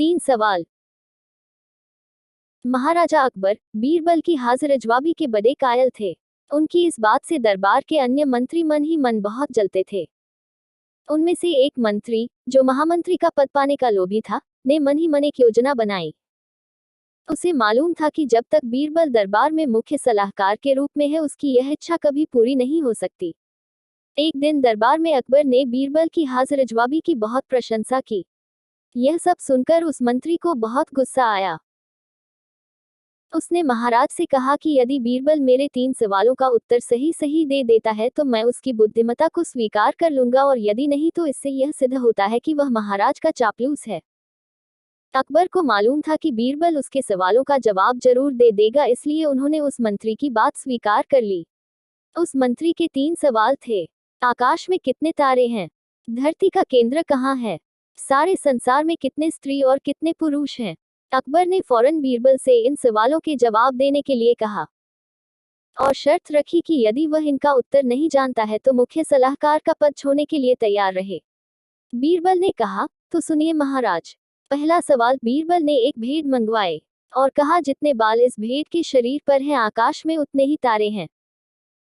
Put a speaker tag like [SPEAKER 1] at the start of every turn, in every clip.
[SPEAKER 1] 3 सवाल। महाराजा अकबर बीरबल की हाजिर-ए-जवाबी के बड़े कायल थे। उनकी इस बात से दरबार के अन्य मंत्री मन ही मन बहुत जलते थे। उनमें से एक मंत्री, जो महामंत्री का पद पाने का लोभी था, ने मन ही मन एक योजना बनाई। उसे मालूम था कि जब तक बीरबल दरबार में मुख्य सलाहकार के रूप में है, उसकी यह इच्छा कभी पूरी नहीं हो सकती। एक दिन दरबार में अकबर ने बीरबल की हाजिर-ए-जवाबी की बहुत प्रशंसा की। यह सब सुनकर उस मंत्री को बहुत गुस्सा आया। उसने महाराज से कहा कि यदि बीरबल मेरे 3 सवालों का उत्तर सही सही दे देता है तो मैं उसकी बुद्धिमत्ता को स्वीकार कर लूंगा, और यदि नहीं तो इससे यह सिद्ध होता है कि वह महाराज का चापलूस है। अकबर को मालूम था कि बीरबल उसके सवालों का जवाब जरूर दे देगा, इसलिए उन्होंने उस मंत्री की बात स्वीकार कर ली। उस मंत्री के 3 सवाल थे। आकाश में कितने तारे हैं? धरती का केंद्र कहाँ है? सारे संसार में कितने स्त्री और कितने पुरुष हैं? अकबर ने फौरन बीरबल से इन सवालों के जवाब देने के लिए कहा, और शर्त रखी कि यदि वह इनका उत्तर नहीं जानता है तो मुख्य सलाहकार का पद छोड़ने के लिए तैयार रहे। बीरबल ने कहा, तो सुनिए महाराज। पहला सवाल। बीरबल ने एक भेड़ मंगवाए और कहा, जितने बाल इस भेड़ के शरीर पर हैं, आकाश में उतने ही तारे हैं।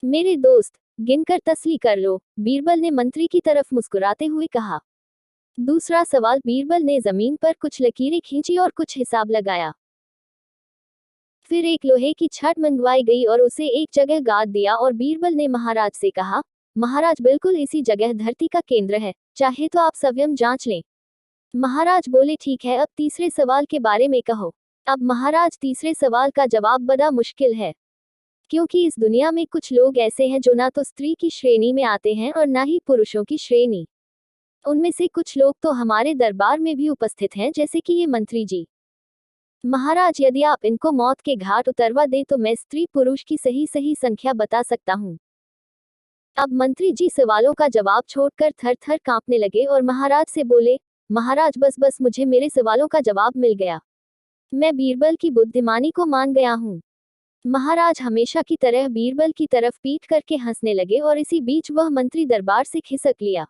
[SPEAKER 1] मेरे दोस्त, गिनकर तसली कर लो, बीरबल ने मंत्री की तरफ मुस्कुराते हुए कहा। दूसरा सवाल। बीरबल ने जमीन पर कुछ लकीरें खींची और कुछ हिसाब लगाया। फिर एक लोहे की छड़ मंगवाई गई और उसे एक जगह गाड़ दिया, और बीरबल ने महाराज से कहा, महाराज, बिल्कुल इसी जगह धरती का केंद्र है, चाहे तो आप स्वयं जांच लें। महाराज बोले, ठीक है, अब तीसरे सवाल के बारे में कहो। अब महाराज, तीसरे सवाल का जवाब बड़ा मुश्किल है, क्योंकि इस दुनिया में कुछ लोग ऐसे हैं जो ना तो स्त्री की श्रेणी में आते हैं और ना ही पुरुषों की श्रेणी। उनमें से कुछ लोग तो हमारे दरबार में भी उपस्थित हैं, जैसे कि ये मंत्री जी। महाराज, यदि आप इनको मौत के घाट उतरवा दें तो मैं स्त्री पुरुष की सही सही संख्या बता सकता हूँ। अब मंत्री जी सवालों का जवाब छोड़कर थर थर कांपने लगे और महाराज से बोले, महाराज, बस बस, मुझे मेरे सवालों का जवाब मिल गया। मैं बीरबल की बुद्धिमानी को मान गया हूँ। महाराज हमेशा की तरह बीरबल की तरफ पीठ करके हंसने लगे और इसी बीच वह मंत्री दरबार से खिसक लिया।